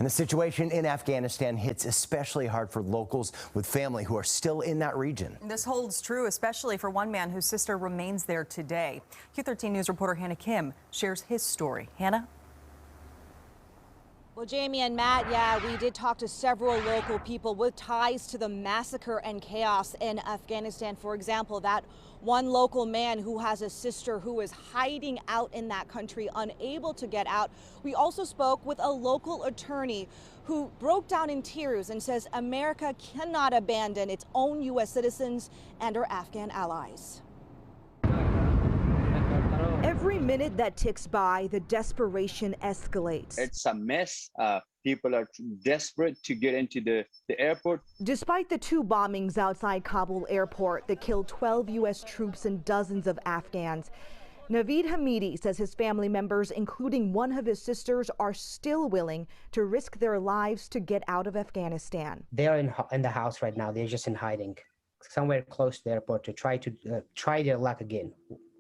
And the situation in Afghanistan hits especially hard for locals with family who are still in that region. This holds true especially for one man whose sister remains there today. Q13 News reporter Hannah Kim shares his story. Hannah? Well, Jamie and Matt, yeah, we did talk to several local people with ties to the massacre and chaos in Afghanistan. For example, that one local man who has a sister who is hiding out in that country, unable to get out. We also spoke with a local attorney who broke down in tears and says America cannot abandon its own U.S. citizens and our Afghan allies. Every minute that ticks by, the desperation escalates. It's a mess. People are desperate to get into the airport. Despite the 2 bombings outside Kabul airport that killed 12 U.S. troops and dozens of Afghans, Naveed Hamidi says his family members, including one of his sisters, are still willing to risk their lives to get out of Afghanistan. They are in the house right now. They're just in hiding somewhere close to the airport to try their luck again,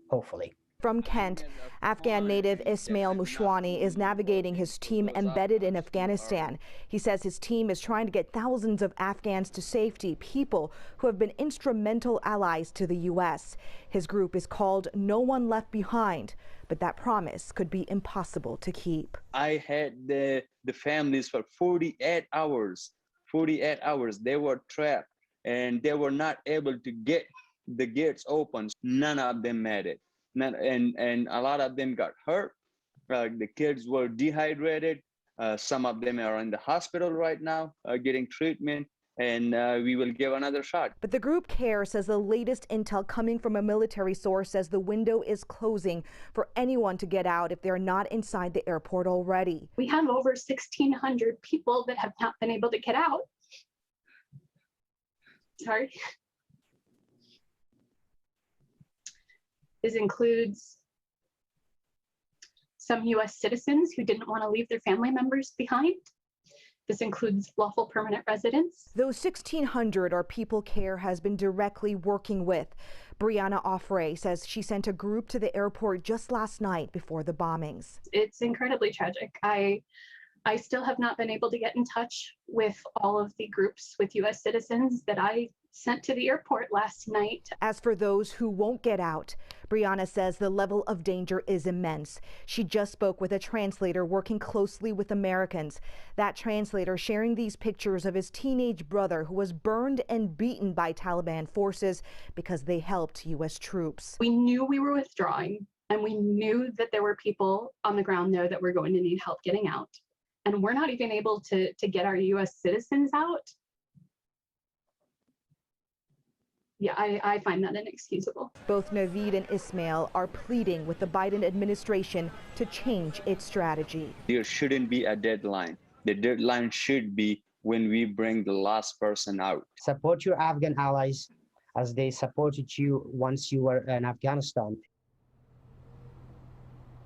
hopefully. From Kent, Afghan native Ismail Mushwani is navigating his team embedded in Afghanistan. He says his team is trying to get thousands of Afghans to safety, people who have been instrumental allies to the U.S. His group is called No One Left Behind, but that promise could be impossible to keep. I had the families for 48 hours. 48 hours. They were trapped and they were not able to get the gates open. None of them made it. And a lot of them got hurt. The kids were dehydrated. Some of them are in the hospital right now getting treatment, and we will give another shot. But the group CARE says the latest intel coming from a military source says the window is closing for anyone to get out if they're not inside the airport already. We have over 1,600 people that have not been able to get out. Sorry. This includes some U.S. citizens who didn't want to leave their family members behind. This includes lawful permanent residents. Those 1,600 are people CARE has been directly working with. Brianna Offray says she sent a group to the airport just last night before the bombings. It's incredibly tragic. I still have not been able to get in touch with all of the groups with U.S. citizens that I sent to the airport last night. As for those who won't get out, Brianna says the level of danger is immense. She just spoke with a translator working closely with Americans. That translator sharing these pictures of his teenage brother who was burned and beaten by Taliban forces because they helped U.S. troops. We knew we were withdrawing, and we knew that there were people on the ground there that were going to need help getting out. And we're not even able to get our U.S. citizens out. Yeah, I find that inexcusable. Both Naveed and Ismail are pleading with the Biden administration to change its strategy. There shouldn't be a deadline. The deadline should be when we bring the last person out. Support your Afghan allies as they supported you once you were in Afghanistan.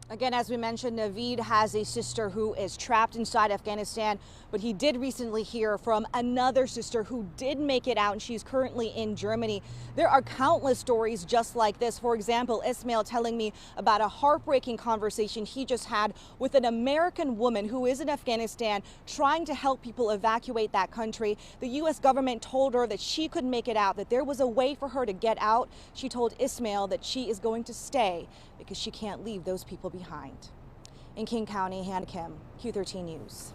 Again, as we mentioned, Naveed has a sister who is trapped inside Afghanistan, but he did recently hear from another sister who did make it out, and she's currently in Germany. There are countless stories just like this. For example, Ismail telling me about a heartbreaking conversation he just had with an American woman who is in Afghanistan trying to help people evacuate that country. The U.S. government told her that she could make it out, that there was a way for her to get out. She told Ismail that she is going to stay because she can't leave those people behind. In King County, Hannah Kim, Q13 News.